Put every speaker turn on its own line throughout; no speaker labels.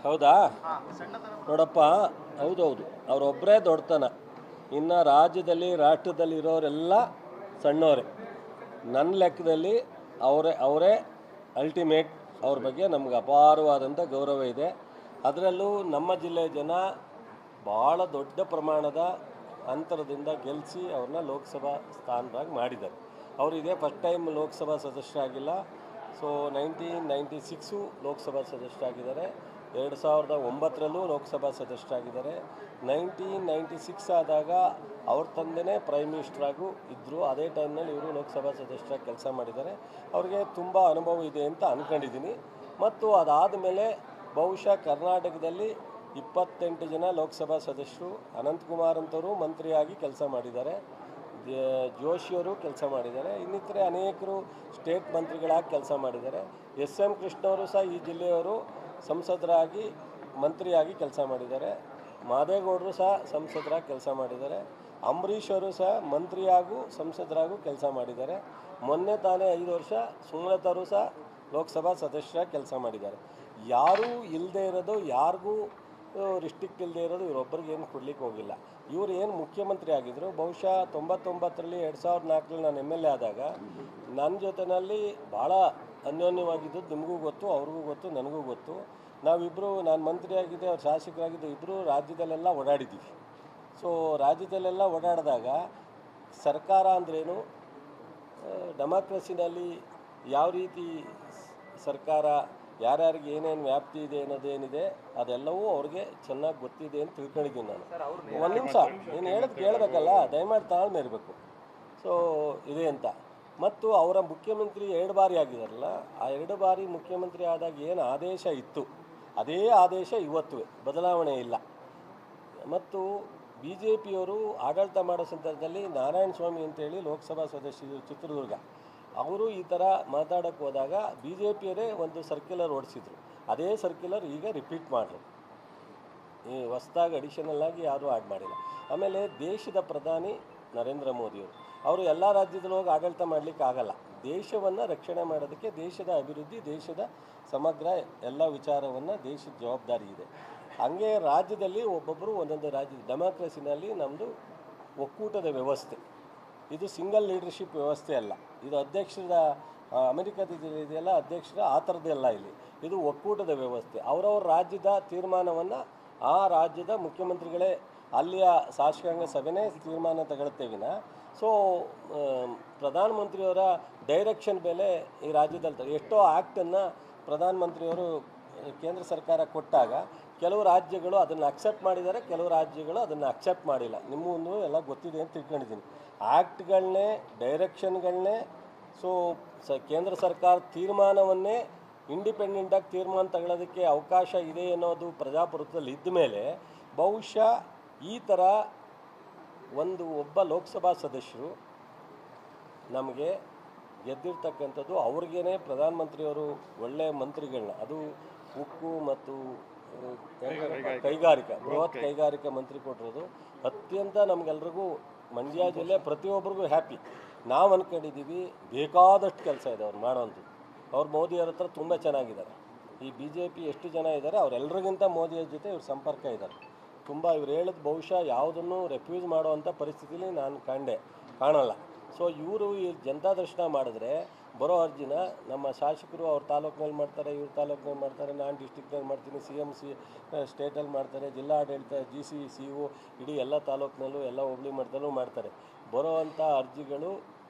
ಹೌದಾ? ನೋಡಪ್ಪ, ಹೌದೌದು, ಅವರೊಬ್ಬರೇ ದೊಡ್ಡತನ. ಇನ್ನು ರಾಜ್ಯದಲ್ಲಿ ರಾಷ್ಟ್ರದಲ್ಲಿ ಇರೋರೆಲ್ಲ ಸಣ್ಣವರೇ. ನನ್ನ ಲೆಕ್ಕದಲ್ಲಿ ಅವರೇ ಅಲ್ಟಿಮೇಟ್. ಅವ್ರ ಬಗ್ಗೆ ನಮ್ಗೆ ಅಪಾರವಾದಂಥ ಗೌರವ ಇದೆ. ಅದರಲ್ಲೂ ನಮ್ಮ ಜಿಲ್ಲೆಯ ಜನ ಭಾಳ ದೊಡ್ಡ ಪ್ರಮಾಣದ ಅಂತರದಿಂದ ಗೆಲ್ಲಿಸಿ ಅವ್ರನ್ನ ಲೋಕಸಭಾ ಸ್ಥಾನದಾಗ ಮಾಡಿದ್ದಾರೆ. ಅವರು ಇದೇ ಫಸ್ಟ್ ಟೈಮ್ ಲೋಕಸಭಾ ಸದಸ್ಯರಾಗಿಲ್ಲ. ಸೊ 1996 ಲೋಕಸಭಾ ಸದಸ್ಯರಾಗಿದ್ದಾರೆ. 2009ರಲ್ಲೂ ಲೋಕಸಭಾ ಸದಸ್ಯರಾಗಿದ್ದಾರೆ. 1996 ಆದಾಗ ಅವ್ರ ತಂದೆಯೇ ಪ್ರೈಮ್ ಮಿನಿಸ್ಟ್ರಾಗೂ ಇದ್ದರು. ಅದೇ ಟೈಮ್ನಲ್ಲಿ ಇವರು ಲೋಕಸಭಾ ಸದಸ್ಯರಾಗಿ ಕೆಲಸ ಮಾಡಿದ್ದಾರೆ. ಅವ್ರಿಗೆ ತುಂಬ ಅನುಭವ ಇದೆ ಅಂತ ಅಂದ್ಕೊಂಡಿದ್ದೀನಿ. ಮತ್ತು ಅದಾದ ಮೇಲೆ ಬಹುಶಃ ಕರ್ನಾಟಕದಲ್ಲಿ 28 ಜನ ಲೋಕಸಭಾ ಸದಸ್ಯರು, ಅನಂತಕುಮಾರ್ ಅಂತವರು ಮಂತ್ರಿಯಾಗಿ ಕೆಲಸ ಮಾಡಿದ್ದಾರೆ, ಜೋಶಿಯವರು ಕೆಲಸ ಮಾಡಿದ್ದಾರೆ, ಇನ್ನಿತರೆ ಅನೇಕರು ಸ್ಟೇಟ್ ಮಂತ್ರಿಗಳಾಗಿ ಕೆಲಸ ಮಾಡಿದ್ದಾರೆ. ಎಸ್.ಎಂ. ಕೃಷ್ಣವರು ಸಹ ಈ ಜಿಲ್ಲೆಯವರು ಸಂಸದರಾಗಿ ಮಂತ್ರಿಯಾಗಿ ಕೆಲಸ ಮಾಡಿದ್ದಾರೆ. ಮಾದೇಗೌಡರು ಸಹ ಸಂಸದರಾಗಿ ಕೆಲಸ ಮಾಡಿದ್ದಾರೆ. ಅಂಬರೀಷ್ ಅವರು ಸಹ ಮಂತ್ರಿಯಾಗೂ ಸಂಸದರಾಗೂ ಕೆಲಸ ಮಾಡಿದ್ದಾರೆ. ಮೊನ್ನೆ ತಾನೇ 5 ವರ್ಷ ಸುಮಲತಾ ಸಹ ಲೋಕಸಭಾ ಸದಸ್ಯರಾಗಿ ಕೆಲಸ ಮಾಡಿದ್ದಾರೆ. ಯಾರೂ ಇಲ್ಲದೆ ಇರೋದು, ಯಾರಿಗೂ ರಿಸ್ಟ್ರಿಕ್ಟ್ ಇಲ್ಲದೆ ಇರೋದು ಇವರೊಬ್ಬರಿಗೆ ಏನು ಕೊಡಲಿಕ್ಕೆ ಹೋಗಿಲ್ಲ. ಇವರು ಏನು ಮುಖ್ಯಮಂತ್ರಿ ಆಗಿದ್ದರು, ಬಹುಶಃ 99ರಲ್ಲಿ 2004ರಲ್ಲಿ ನಾನು MLA ಆದಾಗ ನನ್ನ ಜೊತೆಯಲ್ಲಿ ಭಾಳ ಅನ್ಯೋನ್ಯವಾಗಿದ್ದು ನಿಮಗೂ ಗೊತ್ತು, ಅವ್ರಿಗೂ ಗೊತ್ತು, ನನಗೂ ಗೊತ್ತು. ನಾವಿಬ್ಬರು, ನಾನು ಮಂತ್ರಿಯಾಗಿದ್ದೆ, ಅವ್ರು ಶಾಸಕರಾಗಿದ್ದು, ಇಬ್ಬರು ರಾಜ್ಯದಲ್ಲೆಲ್ಲ ಓಡಾಡಿದ್ದೀವಿ. ಸೊ ರಾಜ್ಯದಲ್ಲೆಲ್ಲ ಓಡಾಡಿದಾಗ ಸರ್ಕಾರ ಅಂದ್ರೇನು, ಡೆಮಾಕ್ರಸಿನಲ್ಲಿ ಯಾವ ರೀತಿ ಸರ್ಕಾರ, ಯಾರ್ಯಾರಿಗೆ ಏನೇನು ವ್ಯಾಪ್ತಿ ಇದೆ ಅನ್ನೋದೇನಿದೆ ಅದೆಲ್ಲವೂ ಅವ್ರಿಗೆ ಚೆನ್ನಾಗಿ ಗೊತ್ತಿದೆ ಅಂತ ತಿಳ್ಕೊಂಡಿದ್ದೀನಿ ನಾನು. ಒಂದು ನಿಮಿಷ, ನೀನು ಹೇಳೋದು ಕೇಳಬೇಕಲ್ಲ, ದಯಮಾಡಿ ತಾಳ್ಮೆ ಇರಬೇಕು. ಸೊ ಇದೆ ಅಂತ. ಮತ್ತು ಅವರ ಮುಖ್ಯಮಂತ್ರಿ 2 ಬಾರಿ ಆಗಿದಾರಲ್ಲ, ಆ 2 ಬಾರಿ ಮುಖ್ಯಮಂತ್ರಿ ಆದಾಗ ಏನು ಆದೇಶ ಇತ್ತು ಅದೇ ಆದೇಶ ಇವತ್ತು, ಬದಲಾವಣೆ ಇಲ್ಲ. ಮತ್ತು BJPಯವರು ಆಡಳಿತ ಮಾಡೋ ಸಂದರ್ಭದಲ್ಲಿ ನಾರಾಯಣ ಸ್ವಾಮಿ ಅಂತೇಳಿ ಲೋಕಸಭಾ ಸದಸ್ಯರು ಚಿತ್ರದುರ್ಗ, ಅವರು ಈ ಥರ ಮಾತಾಡೋಕ್ಕೆ ಹೋದಾಗ BJPಯವರೇ ಒಂದು ಸರ್ಕ್ಯುಲರ್ ಹೊಡಿಸಿದ್ರು. ಅದೇ ಸರ್ಕ್ಯುಲರ್ ಈಗ ರಿಪೀಟ್ ಮಾಡಿದ್ರು. ಈ ಹೊಸದಾಗಿ ಅಡಿಷನಲ್ ಆಗಿ ಯಾರೂ ಆ್ಯಡ್ ಮಾಡಿಲ್ಲ. ಆಮೇಲೆ ದೇಶದ ಪ್ರಧಾನಿ ನರೇಂದ್ರ ಮೋದಿಯವರು, ಅವರು ಎಲ್ಲ ರಾಜ್ಯದಲ್ಲೂ ಹೋಗಿ ಆಡಳಿತ ಮಾಡಲಿಕ್ಕೆ ಆಗಲ್ಲ. ದೇಶವನ್ನು ರಕ್ಷಣೆ ಮಾಡೋದಕ್ಕೆ, ದೇಶದ ಅಭಿವೃದ್ಧಿ, ದೇಶದ ಸಮಗ್ರ ಎಲ್ಲ ವಿಚಾರವನ್ನು ದೇಶದ ಜವಾಬ್ದಾರಿ ಇದೆ. ಹಾಗೆ ರಾಜ್ಯದಲ್ಲಿ ಒಬ್ಬೊಬ್ಬರು ಒಂದೊಂದು ರಾಜ್ಯದ ಡೆಮಾಕ್ರಸಿನಲ್ಲಿ ನಮ್ಮದು ಒಕ್ಕೂಟದ ವ್ಯವಸ್ಥೆ. ಇದು ಸಿಂಗಲ್ ಲೀಡರ್ಶಿಪ್ ವ್ಯವಸ್ಥೆ ಅಲ್ಲ. ಇದು ಅಧ್ಯಕ್ಷರ, ಅಮೆರಿಕದಲ್ಲಿದೆಯಲ್ಲ ಅಧ್ಯಕ್ಷರ, ಆ ಥರದ್ದೆಲ್ಲ ಇಲ್ಲಿ. ಇದು ಒಕ್ಕೂಟದ ವ್ಯವಸ್ಥೆ. ಅವರವ್ರ ರಾಜ್ಯದ ತೀರ್ಮಾನವನ್ನು ಆ ರಾಜ್ಯದ ಮುಖ್ಯಮಂತ್ರಿಗಳೇ, ಅಲ್ಲಿಯ ಶಾಸಕಾಂಗ ಸಭೆನೇ ತೀರ್ಮಾನ ತಗೊಳ್ತೇ ವಿನ, ಸೊ ಪ್ರಧಾನಮಂತ್ರಿಯವರ ಡೈರೆಕ್ಷನ್ ಮೇಲೆ ಈ ರಾಜ್ಯದಲ್ಲಿ ಎಷ್ಟೋ ಆ್ಯಕ್ಟನ್ನು ಪ್ರಧಾನಮಂತ್ರಿಯವರು ಕೇಂದ್ರ ಸರ್ಕಾರ ಕೊಟ್ಟಾಗ ಕೆಲವು ರಾಜ್ಯಗಳು ಅದನ್ನು ಅಕ್ಸೆಪ್ಟ್ ಮಾಡಿದ್ದಾರೆ, ಕೆಲವು ರಾಜ್ಯಗಳು ಅದನ್ನು ಅಕ್ಸೆಪ್ಟ್ ಮಾಡಿಲ್ಲ. ನಿಮ್ಮನ್ನು ಎಲ್ಲ ಗೊತ್ತಿದೆ ಅಂತ ತಿಳ್ಕೊಂಡಿದ್ದೀನಿ. ಆ್ಯಕ್ಟ್ಗಳನ್ನೇ, ಡೈರೆಕ್ಷನ್ಗಳನ್ನೇ, ಸೊ ಕೇಂದ್ರ ಸರ್ಕಾರ ತೀರ್ಮಾನವನ್ನೇ ಇಂಡಿಪೆಂಡೆಂಟಾಗಿ ತೀರ್ಮಾನ ತಗೊಳ್ಳೋದಕ್ಕೆ ಅವಕಾಶ ಇದೆ ಅನ್ನೋದು ಪ್ರಜಾಪ್ರಭುತ್ವದಲ್ಲಿ ಇದ್ದ ಮೇಲೆ ಬಹುಶಃ ಈ ಥರ ಒಬ್ಬ ಲೋಕಸಭಾ ಸದಸ್ಯರು ನಮಗೆ ಗೆದ್ದಿರ್ತಕ್ಕಂಥದ್ದು, ಅವ್ರಿಗೇ ಪ್ರಧಾನಮಂತ್ರಿಯವರು ಒಳ್ಳೆಯ ಮಂತ್ರಿಗಳನ್ನ, ಅದು ಉಕ್ಕು ಮತ್ತು ಕೈಗಾರಿಕಾ, ಬೃಹತ್ ಕೈಗಾರಿಕಾ ಮಂತ್ರಿ ಕೊಟ್ಟಿರೋದು ಅತ್ಯಂತ ನಮಗೆಲ್ರಿಗೂ, ಮಂಡ್ಯ ಜಿಲ್ಲೆ ಪ್ರತಿಯೊಬ್ಬರಿಗೂ ಹ್ಯಾಪಿ. ನಾವು ಅಂದ್ಕೊಂಡಿದ್ದೀವಿ ಬೇಕಾದಷ್ಟು ಕೆಲಸ ಇದೆ ಅವ್ರು ಮಾಡೋಂಥದ್ದು. ಅವ್ರು ಮೋದಿಯವ್ರ ಹತ್ರ ತುಂಬ ಚೆನ್ನಾಗಿದ್ದಾರೆ. ಈ BJP ಎಷ್ಟು ಜನ ಇದ್ದಾರೆ ಅವರೆಲ್ಲರಿಗಿಂತ ಮೋದಿಯವ್ರ ಜೊತೆ ಇವ್ರ ಸಂಪರ್ಕ ಇದ್ದಾರೆ ತುಂಬ. ಇವ್ರು ಹೇಳಿದ ಬಹುಶಃ ಯಾವುದನ್ನು ರೆಫ್ಯೂಸ್ ಮಾಡೋವಂಥ ಪರಿಸ್ಥಿತಿಲಿ ನಾನು ಕಾಣಲ್ಲ. ಸೊ ಇವರು ಈ ಜನತಾ ದರ್ಶನ ಮಾಡಿದ್ರೆ ಬರೋ ಅರ್ಜಿನ ನಮ್ಮ ಶಾಸಕರು ಅವ್ರ ತಾಲೂಕಿನಲ್ಲಿ ಮಾಡ್ತಾರೆ, ಇವ್ರ ತಾಲೂಕಿನಲ್ಲಿ ಮಾಡ್ತಾರೆ, ನಾನು ಡಿಸ್ಟಿಕ್ನಲ್ಲಿ ಮಾಡ್ತೀನಿ, CM ಸ್ಟೇಟಲ್ಲಿ ಮಾಡ್ತಾರೆ, ಜಿಲ್ಲಾಡಳಿತ GC CO ಇಡೀ ಎಲ್ಲ ತಾಲೂಕಿನಲ್ಲೂ ಎಲ್ಲ ಹೋಬಳಿ ಮಟ್ಟದಲ್ಲೂ ಮಾಡ್ತಾರೆ. ಬರೋವಂಥ ಅರ್ಜಿಗಳು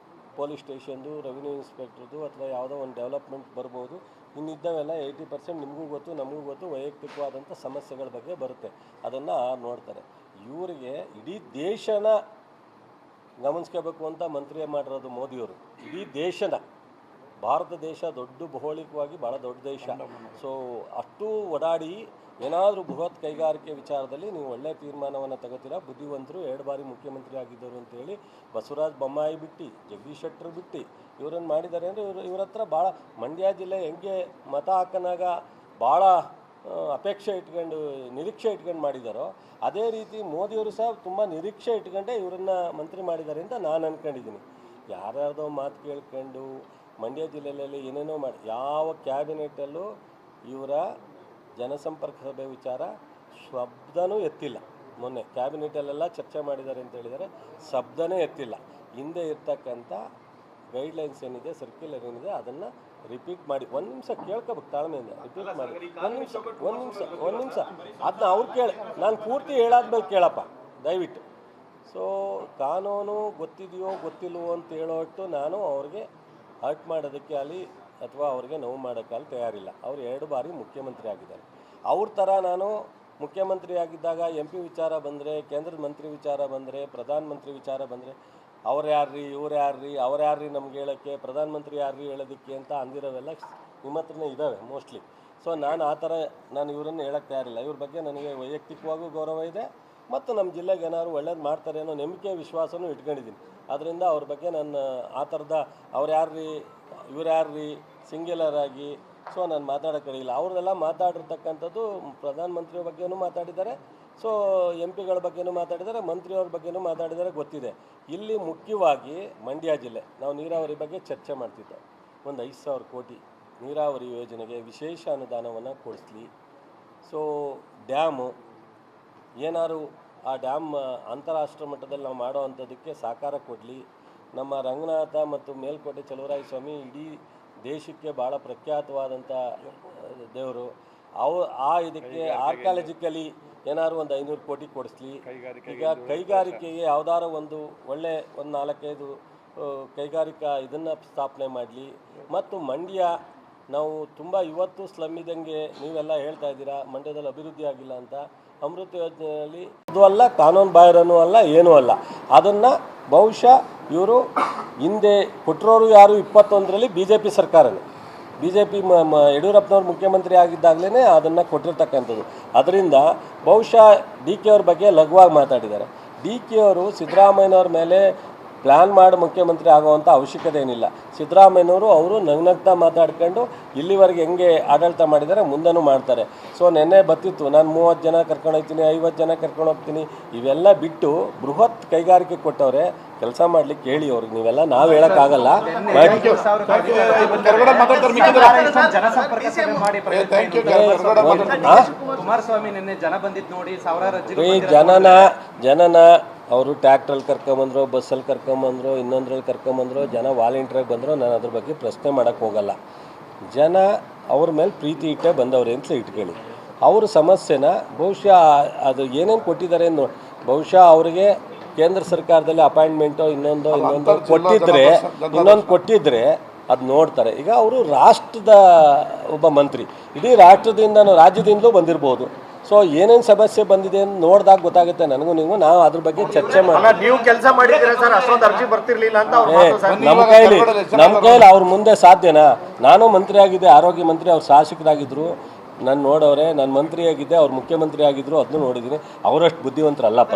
ಪೊಲೀಸ್ ಸ್ಟೇಷನ್ದು, ರೆವಿನ್ಯೂ ಇನ್ಸ್ಪೆಕ್ಟ್ರದ್ದು ಅಥವಾ ಯಾವುದೋ ಒಂದು ಡೆವಲಪ್ಮೆಂಟ್ ಬರ್ಬೋದು. ಇನ್ನಿದ್ದವೆಲ್ಲ 80% ನಿಮಗೂ ಗೊತ್ತು, ನಮಗೂ ಗೊತ್ತು, ವೈಯಕ್ತಿಕವಾದಂಥ ಸಮಸ್ಯೆಗಳ ಬಗ್ಗೆ ಬರುತ್ತೆ, ಅದನ್ನು ನೋಡ್ತಾರೆ. ಇವರಿಗೆ ಇಡೀ ದೇಶನ ಗಮನಿಸ್ಕೋಬೇಕು ಅಂತ ಮಂತ್ರಿ ಮಾಡಿರೋದು ಮೋದಿಯವರು. ಇಡೀ ದೇಶನ, ಭಾರತ ದೇಶ ದೊಡ್ಡ ಭೌಗೋಳಿಕವಾಗಿ ಭಾಳ ದೊಡ್ಡ ದೇಶ. ಸೊ ಅಷ್ಟು ಓಡಾಡಿ ಏನಾದರೂ ಬೃಹತ್ ಕೈಗಾರಿಕೆ ವಿಚಾರದಲ್ಲಿ ನೀವು ಒಳ್ಳೆಯ ತೀರ್ಮಾನವನ್ನು ತಗೋತೀರಾ, ಬುದ್ಧಿವಂತರು, 2 ಬಾರಿ ಮುಖ್ಯಮಂತ್ರಿ ಆಗಿದ್ದರು ಅಂತೇಳಿ ಬಸವರಾಜ ಬೊಮ್ಮಾಯಿ ಬಿಟ್ಟು, ಜಗದೀಶ್ ಶೆಟ್ಟರ್ ಬಿಟ್ಟು ಇವರನ್ನು ಮಾಡಿದ್ದಾರೆ ಅಂದರೆ ಇವ್ರ ಹತ್ರ ಭಾಳ, ಮಂಡ್ಯ ಜಿಲ್ಲೆ ಹೆಂಗೆ ಮತ ಹಾಕೋನಾಗ ಭಾಳ ಅಪೇಕ್ಷೆ ಇಟ್ಕೊಂಡು, ನಿರೀಕ್ಷೆ ಇಟ್ಕೊಂಡು ಮಾಡಿದ್ದಾರೋ, ಅದೇ ರೀತಿ ಮೋದಿಯವರು ಸಹ ತುಂಬ ನಿರೀಕ್ಷೆ ಇಟ್ಕೊಂಡೇ ಇವರನ್ನು ಮಂತ್ರಿ ಮಾಡಿದ್ದಾರೆ ಅಂತ ನಾನು ಅಂದ್ಕೊಂಡಿದ್ದೀನಿ. ಯಾರ್ಯಾರ್ದೋ ಮಾತು ಕೇಳ್ಕೊಂಡು ಮಂಡ್ಯ ಜಿಲ್ಲೆಯಲ್ಲಿ ಏನೇನೋ ಮಾಡಿ ಯಾವ ಕ್ಯಾಬಿನೆಟಲ್ಲೂ ಇವರ ಜನಸಂಪರ್ಕ ಸಭೆ ವಿಚಾರ ಶಬ್ದನೂ ಎತ್ತಿಲ್ಲ. ಮೊನ್ನೆ ಕ್ಯಾಬಿನೆಟಲ್ಲೆಲ್ಲ ಚರ್ಚೆ ಮಾಡಿದ್ದಾರೆ ಅಂತ ಹೇಳಿದರೆ ಶಬ್ದನೇ ಎತ್ತಿಲ್ಲ. ಹಿಂದೆ ಇರ್ತಕ್ಕಂಥ ಗೈಡ್ಲೈನ್ಸ್ ಏನಿದೆ, ಸರ್ಕ್ಯುಲರ್ ಏನಿದೆ ಅದನ್ನು ರಿಪೀಟ್ ಮಾಡಿ. ಒಂದು ನಿಮಿಷ ಕೇಳ್ಕೋಬೇಕು ತಾಳ್ಮೆಯಿಂದ, ರಿಪೀಟ್ ಮಾಡಿ. ಒಂದು ನಿಮಿಷ ಅದನ್ನ ಅವ್ರು ಕೇಳಿ, ನಾನು ಪೂರ್ತಿ ಹೇಳಾದ್ಮೇಲೆ ಕೇಳಪ್ಪ ದಯವಿಟ್ಟು. ಸೊ ಕಾನೂನು ಗೊತ್ತಿದೆಯೋ ಗೊತ್ತಿಲ್ವೋ ಅಂತ ಹೇಳೋಟ್ಟು ನಾನು ಅವ್ರಿಗೆ ಹರ್ಟ್ ಮಾಡೋದಕ್ಕೆ ಅಲ್ಲಿ ಅಥವಾ ಅವ್ರಿಗೆ ನೋವು ಮಾಡೋಕ್ಕಲ್ಲಿ ತಯಾರಿಲ್ಲ. ಅವರು 2 ಬಾರಿ ಮುಖ್ಯಮಂತ್ರಿ ಆಗಿದ್ದಾರೆ. ಅವ್ರ ಥರ ನಾನು ಮುಖ್ಯಮಂತ್ರಿ ಆಗಿದ್ದಾಗ MP ವಿಚಾರ ಬಂದರೆ, ಕೇಂದ್ರದ ಮಂತ್ರಿ ವಿಚಾರ ಬಂದರೆ, ಪ್ರಧಾನಮಂತ್ರಿ ವಿಚಾರ ಬಂದರೆ ಅವ್ರು ಯಾರ್ರೀ ಇವ್ರು ಯಾರ್ರೀ ಅವ್ರು ಯಾರ್ರೀ ನಮ್ಗೆ ಹೇಳೋಕ್ಕೆ, ಪ್ರಧಾನಮಂತ್ರಿ ಯಾರ್ರೀ ಹೇಳೋದಕ್ಕೆ ಅಂತ ಅಂದಿರೋವೆಲ್ಲ ನಿಮ್ಮ ಹತ್ರನೇ ಇದ್ದಾವೆ ಮೋಸ್ಟ್ಲಿ. ಸೊ ನಾನು ಆ ಥರ ಇವರನ್ನು ಹೇಳೋಕ್ಕೆ ತಯಾರಿಲ್ಲ. ಇವ್ರ ಬಗ್ಗೆ ನನಗೆ ವೈಯಕ್ತಿಕವಾಗೂ ಗೌರವ ಇದೆ ಮತ್ತು ನಮ್ಮ ಜಿಲ್ಲೆಗೆ ಏನಾದ್ರು ಒಳ್ಳೇದು ಮಾಡ್ತಾರೆ ಅನ್ನೋ ನಂಬಿಕೆ ವಿಶ್ವಾಸನೂ ಇಟ್ಕೊಂಡಿದ್ದೀನಿ. ಅದರಿಂದ ಅವ್ರ ಬಗ್ಗೆ ನಾನು ಆ ಥರದ ಅವ್ರು ಯಾರ್ರೀ ಇವ್ರು ಯಾರ್ರೀ ಸಿಂಗ್ಯುಲರ್ ಆಗಿ ಸೊ ನಾನು ಮಾತಾಡೋಕ್ಕೆ ಕಡಿಯಿಲ್ಲ. ಅವ್ರನ್ನೆಲ್ಲ ಮಾತಾಡಿರ್ತಕ್ಕಂಥದ್ದು ಪ್ರಧಾನಮಂತ್ರಿಯ ಬಗ್ಗೆನೂ ಮಾತಾಡಿದ್ದಾರೆ, ಸೊ MP ಗಳ ಬಗ್ಗೆನೂ ಮಾತಾಡಿದ್ದಾರೆ, ಮಂತ್ರಿಯವ್ರ ಬಗ್ಗೆನೂ ಮಾತಾಡಿದ್ದಾರೆ, ಗೊತ್ತಿದೆ. ಇಲ್ಲಿ ಮುಖ್ಯವಾಗಿ ಮಂಡ್ಯ ಜಿಲ್ಲೆ ನಾವು ನೀರಾವರಿ ಬಗ್ಗೆ ಚರ್ಚೆ ಮಾಡ್ತಿದ್ದೆ. ಒಂದು 5,000 ಕೋಟಿ ನೀರಾವರಿ ಯೋಜನೆಗೆ ವಿಶೇಷ ಅನುದಾನವನ್ನು ಕೊಡಿಸ್ಲಿ. ಸೊ ಡ್ಯಾಮು ಏನಾದ್ರು ಆ ಡ್ಯಾಮ್ ಅಂತಾರಾಷ್ಟ್ರೀಯ ಮಟ್ಟದಲ್ಲಿ ನಾವು ಮಾಡೋ ಅಂಥದ್ದಕ್ಕೆ ಸಹಕಾರ ಕೊಡಲಿ. ನಮ್ಮ ರಂಗನಾಥ ಮತ್ತು ಮೇಲ್ಕೋಟೆ ಚಲುವರಾಯ ಸ್ವಾಮಿ ಇಡೀ ದೇಶಕ್ಕೆ ಭಾಳ ಪ್ರಖ್ಯಾತವಾದಂಥ ದೇವರು. ಇದಕ್ಕೆ ಆರ್ಕಾಲಜಿಕಲಿ ಏನಾದ್ರು ಒಂದು 500 ಕೋಟಿ ಕೊಡಿಸ್ಲಿ. ಈಗ ಕೈಗಾರಿಕೆಗೆ ಯಾವುದಾದ್ರು ಒಂದು ಒಳ್ಳೆ 4-5 ಕೈಗಾರಿಕಾ ಇದನ್ನು ಸ್ಥಾಪನೆ ಮಾಡಲಿ. ಮತ್ತು ಮಂಡ್ಯ ನಾವು ತುಂಬ ಇವತ್ತು ಸ್ಲಮ್ ಇದ್ದಂಗೆ ನೀವೆಲ್ಲ ಹೇಳ್ತಾ ಇದ್ದೀರಾ ಮಂಡ್ಯದಲ್ಲಿ ಅಭಿವೃದ್ಧಿ ಆಗಿಲ್ಲ ಅಂತ. ಅಮೃತ ಯೋಜನೆಯಲ್ಲಿ ಇದು ಅಲ್ಲ, ಕಾನೂನು ಬಾಹಿರನೂ ಅಲ್ಲ, ಏನೂ ಅಲ್ಲ. ಅದನ್ನು ಬಹುಶಃ ಇವರು ಹಿಂದೆ ಕೊಟ್ಟರೋರು ಯಾರು 21ರಲ್ಲಿ BJP ಸರ್ಕಾರನೇ, BJP ಯಡಿಯೂರಪ್ಪನವ್ರು ಮುಖ್ಯಮಂತ್ರಿ ಆಗಿದ್ದಾಗಲೇ ಅದನ್ನು ಕೊಟ್ಟಿರ್ತಕ್ಕಂಥದ್ದು. ಅದರಿಂದ ಬಹುಶಃ DK ಅವ್ರ ಬಗ್ಗೆ ಲಘುವಾಗಿ ಮಾತಾಡಿದ್ದಾರೆ. DK ಅವರು ಸಿದ್ದರಾಮಯ್ಯನವ್ರ ಮೇಲೆ ಪ್ಲ್ಯಾನ್ ಮಾಡಿ ಮುಖ್ಯಮಂತ್ರಿ ಆಗುವಂಥ ಅವಶ್ಯಕತೆ ಏನಿಲ್ಲ. ಸಿದ್ದರಾಮಯ್ಯನವರು ಅವರು ನಗ್ನಗ್ತಾ ಮಾತಾಡ್ಕೊಂಡು ಇಲ್ಲಿವರೆಗೆ ಹೆಂಗೆ ಆಡಳಿತ ಮಾಡಿದ್ದಾರೆ ಮುಂದೆನೂ ಮಾಡ್ತಾರೆ. ಸೊ ನೆನ್ನೆ ಬತ್ತಿತ್ತು, ನಾನು 30 ಜನ ಕರ್ಕೊಂಡು ಹೋಗ್ತೀನಿ, 50 ಜನ ಕರ್ಕೊಂಡು ಹೋಗ್ತೀನಿ, ಇವೆಲ್ಲ ಬಿಟ್ಟು ಬೃಹತ್ ಕೈಗಾರಿಕೆ ಕೊಟ್ಟವ್ರೆ. ಕೆಲಸ ಮಾಡ್ಲಿಕ್ಕೆ ಹೇಳಿ ಅವ್ರಿಗೆ, ನೀವೆಲ್ಲ ನಾವು ಹೇಳೋಕ್ಕಾಗಲ್ಲ. ಜನನ ಅವರು ಟ್ಯಾಕ್ಟ್ರಲ್ಲಿ ಕರ್ಕೊಂಬಂದ್ರು, ಬಸ್ಸಲ್ಲಿ ಕರ್ಕೊಂಬಂದ್ರು, ಇನ್ನೊಂದ್ರಲ್ಲಿ ಕರ್ಕೊಂಬಂದ್ರು, ಜನ ವಾಲಂಟಿಯರಾಗಿ ಬಂದರು. ನಾನು ಅದ್ರ ಬಗ್ಗೆ ಪ್ರಶ್ನೆ ಮಾಡೋಕ್ಕೆ ಹೋಗಲ್ಲ. ಜನ ಅವ್ರ ಮೇಲೆ ಪ್ರೀತಿ ಇಟ್ಟೇ ಬಂದವ್ರೆ ಅಂತ ಇಟ್ಕೊಳ್ಳಿ. ಅವ್ರ ಸಮಸ್ಯೆನ ಬಹುಶಃ ಅದು ಏನೇನು ಕೊಟ್ಟಿದ್ದಾರೆ ಬಹುಶಃ ಅವರಿಗೆ ಕೇಂದ್ರ ಸರ್ಕಾರದಲ್ಲಿ ಅಪಾಯಿಂಟ್ಮೆಂಟು ಇನ್ನೊಂದು ಕೊಟ್ಟಿದ್ರೆ ಅದು ನೋಡ್ತಾರೆ. ಈಗ ಅವರು ರಾಷ್ಟ್ರದ ಒಬ್ಬ ಮಂತ್ರಿ, ಇಡೀ ರಾಜ್ಯದಿಂದಲೂ ಬಂದಿರ್ಬೋದು. ಸೊ ಏನೇನು ಸಮಸ್ಯೆ ಬಂದಿದೆ ಅಂತ ನೋಡಿದಾಗ ಗೊತ್ತಾಗುತ್ತೆ ನನಗೂ ನಾವು ಅದ್ರ ಬಗ್ಗೆ ಚರ್ಚೆ ಮಾಡಿ. ನಮ್ಮ ಕೈಲಿ ಅವ್ರ ಮುಂದೆ ಸಾಧ್ಯನಾ? ನಾನು ಮಂತ್ರಿ ಆಗಿದ್ದೆ, ಆರೋಗ್ಯ ಮಂತ್ರಿ, ಅವ್ರು ಶಾಸಕರಾಗಿದ್ದರು, ನಾನು ನೋಡವ್ರೆ. ನಾನು ಮಂತ್ರಿ ಆಗಿದ್ದೆ, ಅವ್ರು ಮುಖ್ಯಮಂತ್ರಿ ಆಗಿದ್ರು, ಅದನ್ನು ನೋಡಿದ್ದೀನಿ. ಅವರಷ್ಟು ಬುದ್ಧಿವಂತರಲ್ಲಪ್ಪ.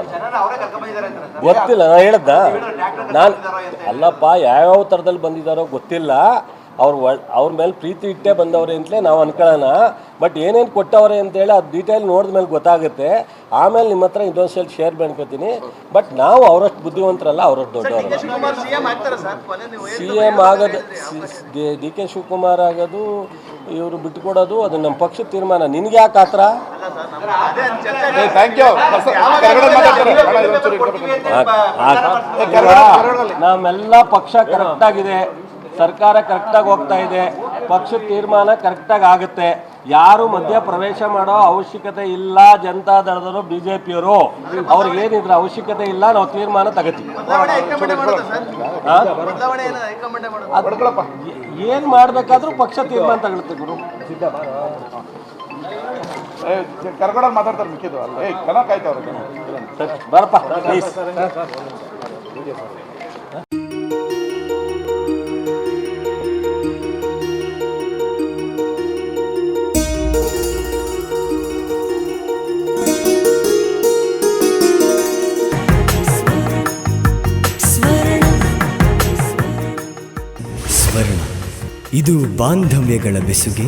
ಗೊತ್ತಿಲ್ಲ, ನಾನು ಹೇಳ್ದ ಅಲ್ಲಪ್ಪ, ಯಾವ್ಯಾವ ಥರದಲ್ಲಿ ಬಂದಿದ್ದಾರೋ ಗೊತ್ತಿಲ್ಲ. ಅವ್ರ ಮೇಲೆ ಪ್ರೀತಿ ಇಟ್ಟೇ ಬಂದವ್ರೆ ಅಂತಲೇ ನಾವು ಅನ್ಕೊಳ್ಳೋಣ. ಬಟ್ ಏನೇನು ಕೊಟ್ಟವ್ರೆ ಅಂತೇಳಿ ಅದು ಡೀಟೇಲ್ ನೋಡಿದ ಮೇಲೆ ಗೊತ್ತಾಗುತ್ತೆ. ಆಮೇಲೆ ನಿಮ್ಮ ಹತ್ರ ಇನ್ನೊಂದ್ಸಲ ಶೇರ್ ಮಾಡ್ಕೊತೀನಿ. ಬಟ್ ನಾವು ಅವರಷ್ಟು ಬುದ್ಧಿವಂತರಲ್ಲ, ಅವರಷ್ಟು ದೊಡ್ಡವರಲ್ಲ. CM ಆಗೋದು, DK ಶಿವಕುಮಾರ್ ಆಗೋದು, ಇವರು ಬಿಟ್ಟುಕೊಡೋದು ಅದು ನಮ್ಮ ಪಕ್ಷದ ತೀರ್ಮಾನ. ನಿನ್ಗೆ ಯಾಕೆ ಆ ಥರ? ನಮ್ಮೆಲ್ಲ ಪಕ್ಷ ಕರೆಕ್ಟಾಗಿದೆ, ಸರ್ಕಾರ ಕರೆಕ್ಟಾಗಿ ಹೋಗ್ತಾ ಇದೆ, ಪಕ್ಷದ ತೀರ್ಮಾನ ಕರೆಕ್ಟಾಗಿ ಆಗುತ್ತೆ. ಯಾರು ಮಧ್ಯ ಪ್ರವೇಶ ಮಾಡೋ ಅವಶ್ಯಕತೆ ಇಲ್ಲ. ಜನತಾ ದಳದವರು, BJPಯವರು ಅವ್ರಿಗೇನಿದ್ರ ಅವಶ್ಯಕತೆ ಇಲ್ಲ. ನಾವು ತೀರ್ಮಾನ ತಗೋತೀವಿ. ಏನು ಮಾಡಬೇಕಾದ್ರೂ ಪಕ್ಷ ತೀರ್ಮಾನ ತಗೊಳುತ್ತೆ. ಗುರು ಬರಪ್ಪ ಪ್ಲೀಸ್.
ಇದು ಬಾಂಧವ್ಯಗಳ ಬೆಸುಗೆ.